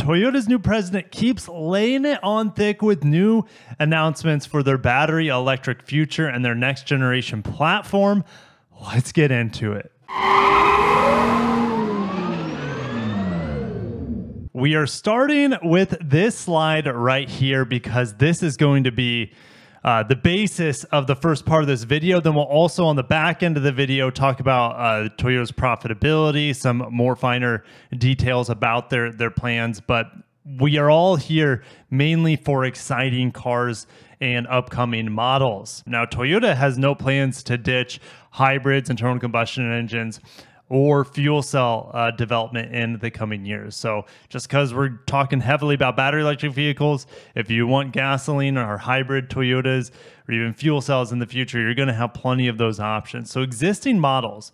Toyota's new president keeps laying it on thick with new announcements for their battery electric future and their next generation platform. Let's get into it. We are starting with this slide right here because this is going to be the basis of the first part of this video. Then we'll also on the back end of the video talk about Toyota's profitability, some more finer details about their plans. But we are all here mainly for exciting cars and upcoming models. Now, Toyota has no plans to ditch hybrids, internal combustion engines, or fuel cell development in the coming years. So just because we're talking heavily about battery electric vehicles, if you want gasoline or hybrid Toyotas or even fuel cells in the future, you're going to have plenty of those options. So existing models,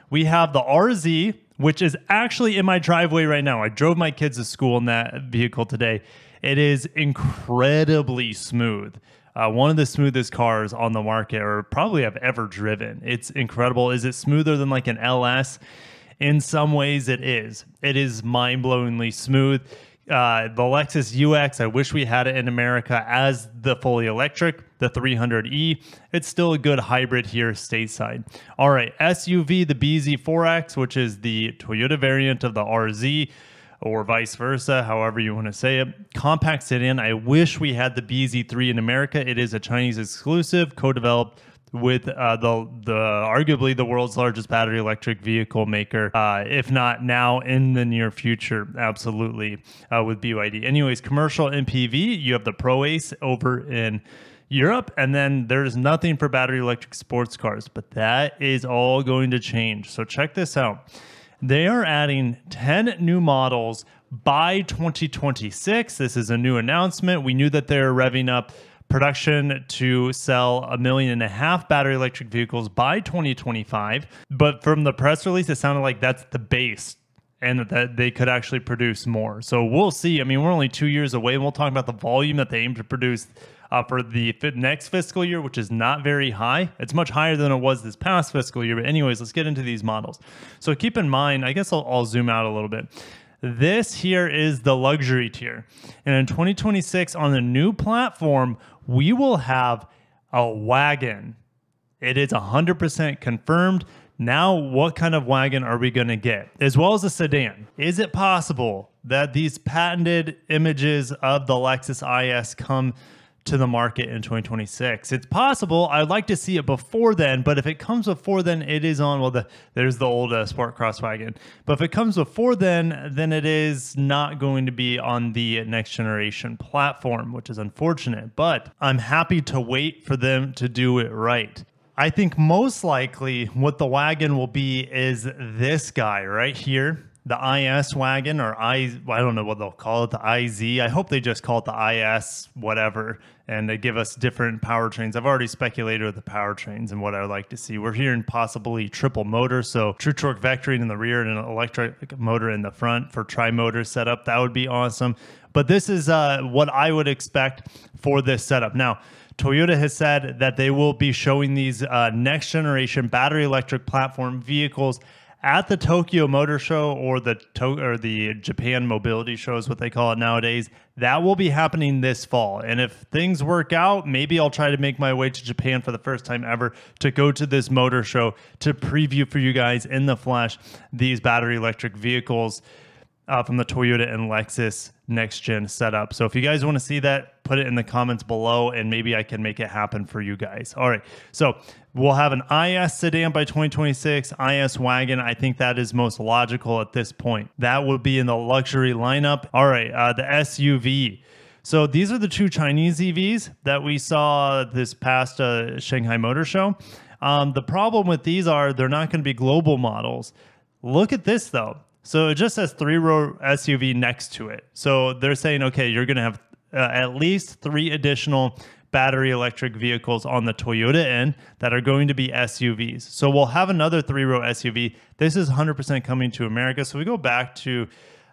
we have the RZ, which is actually in my driveway right now. I drove my kids to school in that vehicle today. It is incredibly smooth. One of the smoothest cars on the market, or probably I've ever driven. It's incredible. Is it smoother than like an LS? In some ways it is. It is mind-blowingly smooth. The Lexus UX, I wish we had it in America as the fully electric, the 300e. It's still a good hybrid here stateside. All right, SUV, the BZ4X, which is the Toyota variant of the RZ, or vice versa, however you want to say it. Compact sedan, I wish we had the BZ3 in America. It is a Chinese exclusive, co-developed with the arguably the world's largest battery electric vehicle maker, if not now, in the near future, absolutely, with BYD. Anyways, commercial MPV, you have the Pro Ace over in Europe, and then there's nothing for battery electric sports cars, but that is all going to change. So check this out. They are adding 10 new models by 2026. This is a new announcement. We knew that they're revving up production to sell 1.5 million battery electric vehicles by 2025. But from the press release, it sounded like that's the base and that they could actually produce more. So we'll see. I mean, we're only 2 years away, and we'll talk about the volume that they aim to produce for the next fiscal year, which is not very high. It's much higher than it was this past fiscal year. But anyways, let's get into these models. So keep in mind, I guess I'll zoom out a little bit. This here is the luxury tier. And in 2026, on the new platform, we will have a wagon. It is 100% confirmed. Now, what kind of wagon are we going to get? As well as a sedan. Is it possible that these patented images of the Lexus IS come to the market in 2026? It's possible. I'd like to see it before then, but if it comes before then, it is on, well, there's the old Sport Cross wagon. But if it comes before then it is not going to be on the next generation platform, which is unfortunate. But I'm happy to wait for them to do it right. I think most likely what the wagon will be is this guy right here. The IS wagon, or I don't know what they'll call it, the IZ. I hope they just call it the IS whatever, and they give us different powertrains. I've already speculated with the powertrains and what I would like to see. We're hearing possibly triple motor, so true torque vectoring in the rear and an electric motor in the front for tri-motor setup. That would be awesome. But this is what I would expect for this setup. Now, Toyota has said that they will be showing these next generation battery electric platform vehicles at the Tokyo Motor Show, or the Japan Mobility Show is what they call it nowadays. That will be happening this fall. And if things work out, maybe I'll try to make my way to Japan for the first time ever to go to this motor show to preview for you guys in the flesh these battery electric vehicles from the Toyota and Lexus next gen setup. So if you guys want to see that, put it in the comments below and maybe I can make it happen for you guys. All right, so we'll have an IS sedan by 2026, IS wagon. I think that is most logical at this point. That will be in the luxury lineup. All right, the SUV. So these are the two Chinese EVs that we saw this past Shanghai Motor Show. The problem with these are they're not going to be global models. Look at this though. So it just says 3-row SUV next to it. So they're saying, okay, you're going to have at least 3 additional battery electric vehicles on the Toyota end that are going to be SUVs. So we'll have another 3-row SUV. This is 100% coming to America. So we go back to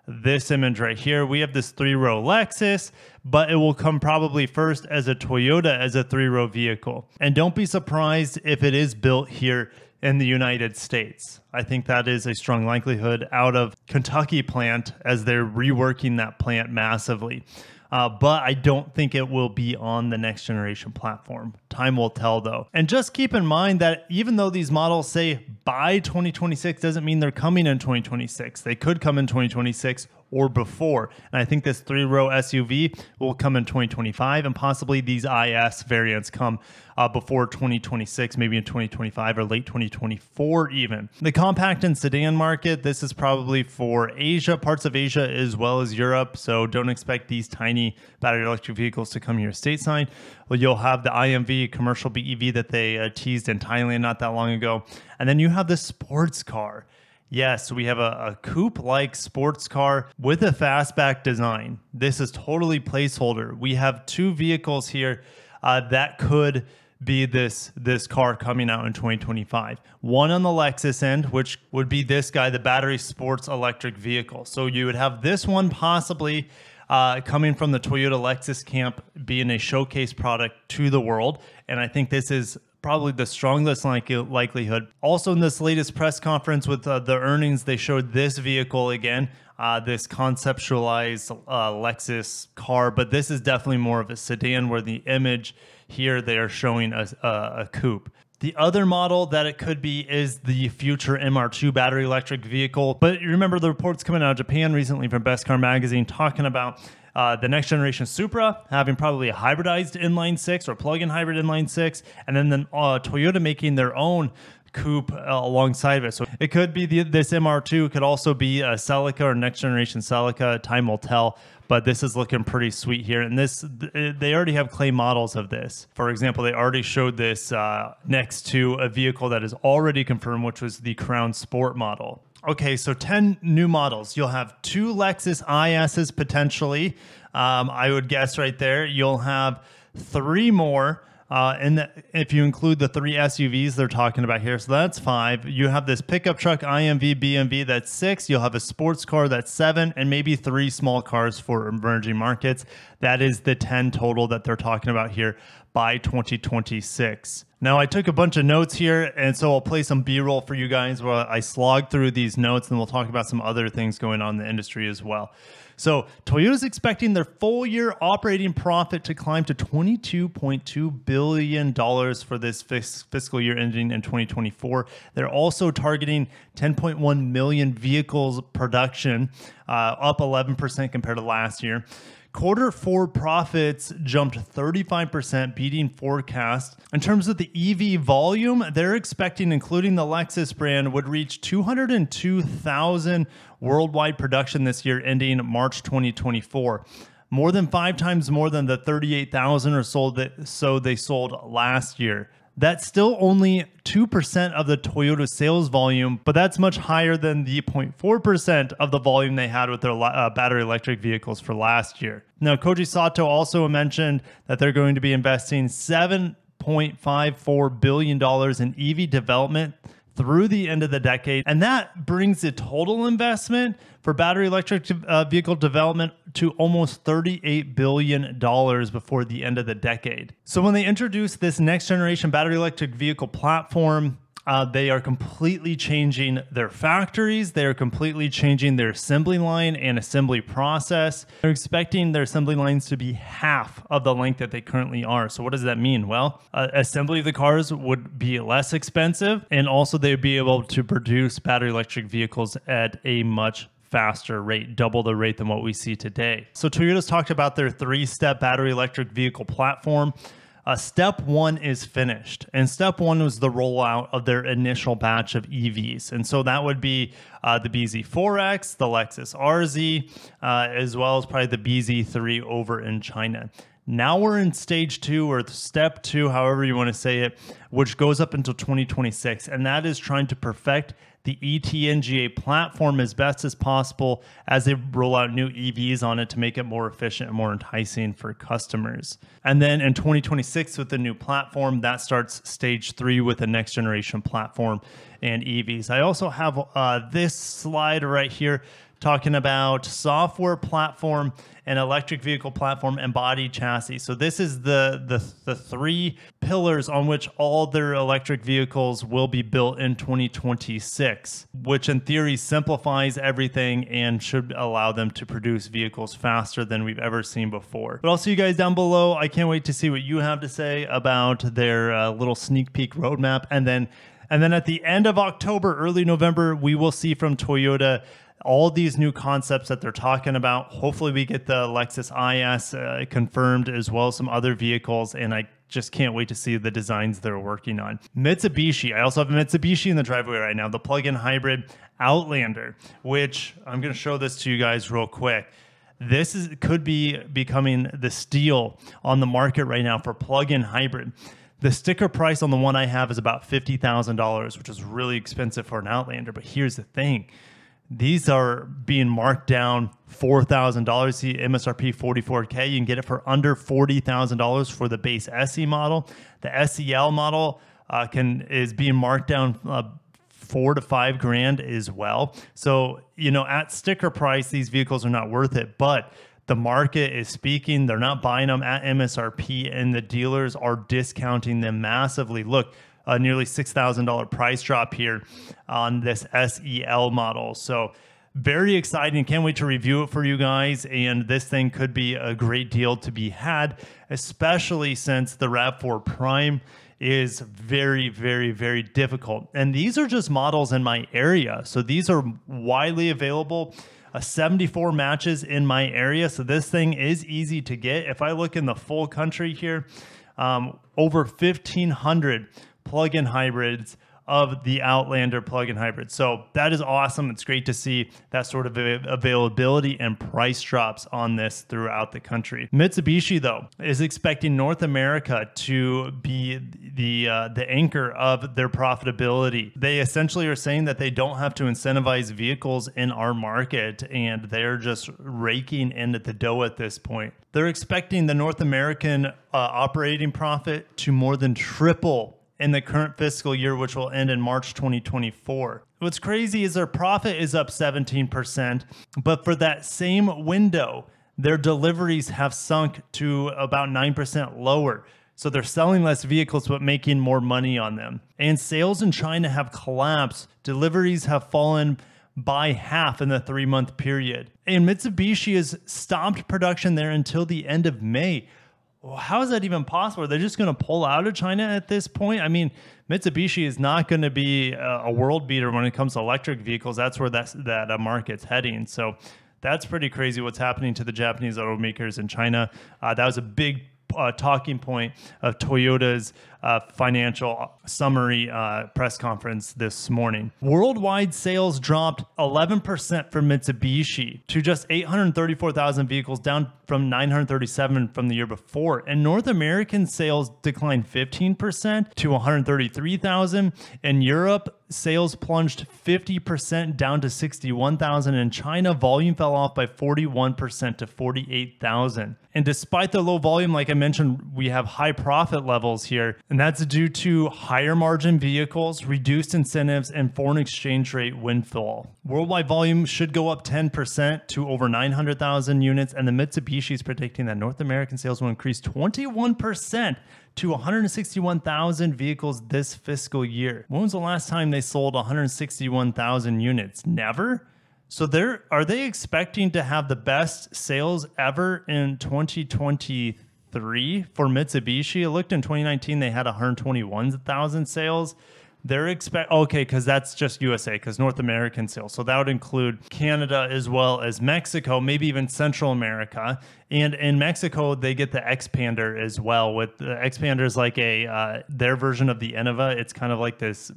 this image right here. We have this 3-row Lexus, but it will come probably first as a Toyota as a 3-row vehicle. And don't be surprised if it is built here in the United States. I think that is a strong likelihood out of Kentucky plant as they're reworking that plant massively. But I don't think it will be on the next generation platform. Time will tell, though. And just keep in mind that even though these models say by 2026, doesn't mean they're coming in 2026. They could come in 2026 or before. And I think this 3-row SUV will come in 2025, and possibly these IS variants come before 2026, maybe in 2025 or late 2024 even. The compact and sedan market, this is probably for Asia, parts of Asia as well as Europe. So don't expect these tiny battery electric vehicles to come here stateside. Well, you'll have the IMV, commercial BEV that they teased in Thailand not that long ago. And then you have the sports car. Yes, we have a coupe-like sports car with a fastback design. This is totally placeholder. We have two vehicles here that could be this car coming out in 2025. One on the Lexus end, which would be this guy, the battery sports electric vehicle. So you would have this one possibly coming from the Toyota Lexus camp being a showcase product to the world. And I think this is probably the strongest likelihood. Also in this latest press conference with the earnings, they showed this vehicle again, this conceptualized Lexus car, but this is definitely more of a sedan where the image here they are showing a coupe. The other model that it could be is the future MR2 battery electric vehicle. But you remember the reports coming out of Japan recently from Best Car Magazine talking about the next generation Supra having probably a hybridized inline six or plug-in hybrid inline six, and then Toyota making their own coupe alongside of it. So it could be this MR2, could also be a Celica or next generation Celica. Time will tell. But this is looking pretty sweet here. And this, they already have clay models of this. For example, they already showed this next to a vehicle that is already confirmed, which was the Crown Sport model. Okay, so 10 new models. You'll have 2 Lexus ISs potentially. I would guess right there. You'll have 3 more. And if you include the 3 SUVs they're talking about here, so that's 5. You have this pickup truck IMV BMW, that's 6. You'll have a sports car, that's 7, and maybe 3 small cars for emerging markets. That is the 10 total that they're talking about here by 2026. Now, I took a bunch of notes here, and so I'll play some B-roll for you guys where I slog through these notes, and we'll talk about some other things going on in the industry as well. So Toyota's expecting their full year operating profit to climb to $22.2 billion for this fiscal year ending in 2024. They're also targeting 10.1 million vehicles production, up 11% compared to last year. Q4 profits jumped 35%, beating forecast. In terms of the EV volume, they're expecting, including the Lexus brand, would reach 202,000 worldwide production this year, ending March 2024. More than 5 times more than the 38,000 or so they sold last year. That's still only 2% of the Toyota sales volume, but that's much higher than the 0.4% of the volume they had with their battery electric vehicles for last year. Now, Koji Sato also mentioned that they're going to be investing $7.54 billion in EV development through the end of the decade. And that brings the total investment for battery electric vehicle development to almost $38 billion before the end of the decade. So when they introduce this next generation battery electric vehicle platform, they are completely changing their factories. They are completely changing their assembly line and assembly process. They're expecting their assembly lines to be half of the length that they currently are. So what does that mean? Well, assembly of the cars would be less expensive, and also they'd be able to produce battery electric vehicles at a much faster rate, double the rate than what we see today. So Toyota's talked about their 3-step battery electric vehicle platform. Step 1 is finished, and step 1 was the rollout of their initial batch of EVs. And so that would be the BZ4X, the Lexus RZ, as well as probably the BZ3 over in China. Now we're in stage 2, or step 2, however you want to say it, which goes up until 2026. And that is trying to perfect the ETNGA platform as best as possible as they roll out new EVs on it to make it more efficient and more enticing for customers. And then in 2026 with the new platform, that starts stage 3 with the next generation platform and EVs. I also have this slide right here talking about software platform and electric vehicle platform and body chassis. So this is the three pillars on which all their electric vehicles will be built in 2026, which in theory simplifies everything and should allow them to produce vehicles faster than we've ever seen before. But I'll see you guys down below. I can't wait to see what you have to say about their little sneak peek roadmap. And then at the end of October, early November, we will see from Toyota all these new concepts that they're talking about. Hopefully we get the Lexus IS confirmed, as well as some other vehicles, and I just can't wait to see the designs they're working on. Mitsubishi, I also have a Mitsubishi in the driveway right now, the plug-in hybrid Outlander, which I'm going to show this to you guys real quick. This could be becoming the steal on the market right now for plug-in hybrid. The sticker price on the one I have is about $50,000, which is really expensive for an Outlander. But here's the thing. These are being marked down $4,000. See, MSRP $44K. You can get it for under $40,000 for the base SE model. The SEL model is being marked down $4 to $5 grand as well. So, you know, at sticker price, these vehicles are not worth it, but the market is speaking. They're not buying them at MSRP, and the dealers are discounting them massively. Look, a nearly $6,000 price drop here on this SEL model. So very exciting. Can't wait to review it for you guys. And this thing could be a great deal to be had, especially since the RAV4 Prime is very, very, very difficult. And these are just models in my area. So these are widely available. 74 matches in my area. So this thing is easy to get. If I look in the full country here, over 1,500 plug-in hybrids of the Outlander plug-in hybrid. So that is awesome. It's great to see that sort of availability and price drops on this throughout the country. Mitsubishi, though, is expecting North America to be the anchor of their profitability. They essentially are saying that they don't have to incentivize vehicles in our market, and they're just raking in at the dough at this point. They're expecting the North American operating profit to more than triple in the current fiscal year, which will end in March 2024. What's crazy is their profit is up 17%, but for that same window, their deliveries have sunk to about 9% lower. So they're selling less vehicles, but making more money on them. And sales in China have collapsed. Deliveries have fallen by half in the 3-month period. And Mitsubishi has stopped production there until the end of May. Well, how is that even possible? Are they just going to pull out of China at this point? I mean, Mitsubishi is not going to be a world beater when it comes to electric vehicles. That's where that market's heading. So that's pretty crazy what's happening to the Japanese automakers in China. That was a big talking point of Toyota's financial summary press conference this morning. Worldwide sales dropped 11% for Mitsubishi to just 834,000 vehicles, down from 937 from the year before. And North American sales declined 15% to 133,000. In Europe, sales plunged 50% down to 61,000. In China, volume fell off by 41% to 48,000. And despite the low volume, like I mentioned, we have high profit levels here. And that's due to higher margin vehicles, reduced incentives, and foreign exchange rate windfall. Worldwide volume should go up 10% to over 900,000 units. And the Mitsubishi is predicting that North American sales will increase 21% to 161,000 vehicles this fiscal year. When was the last time they sold 161,000 units? Never? So are they expecting to have the best sales ever in 2023 for Mitsubishi? I looked in 2019, they had 121,000 sales. They're okay, because that's just USA, because North American sales. So that would include Canada as well as Mexico, maybe even Central America. And in Mexico, they get the Xpander as well. With the Xpander is like their version of the Innova. It's kind of like this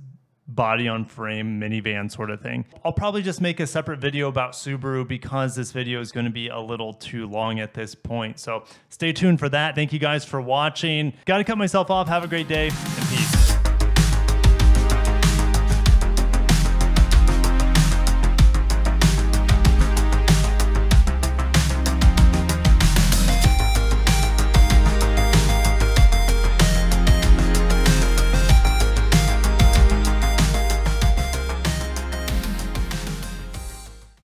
body on frame minivan sort of thing. I'll probably just make a separate video about Subaru because this video is going to be a little too long at this point. So stay tuned for that. Thank you guys for watching. Got to cut myself off. Have a great day.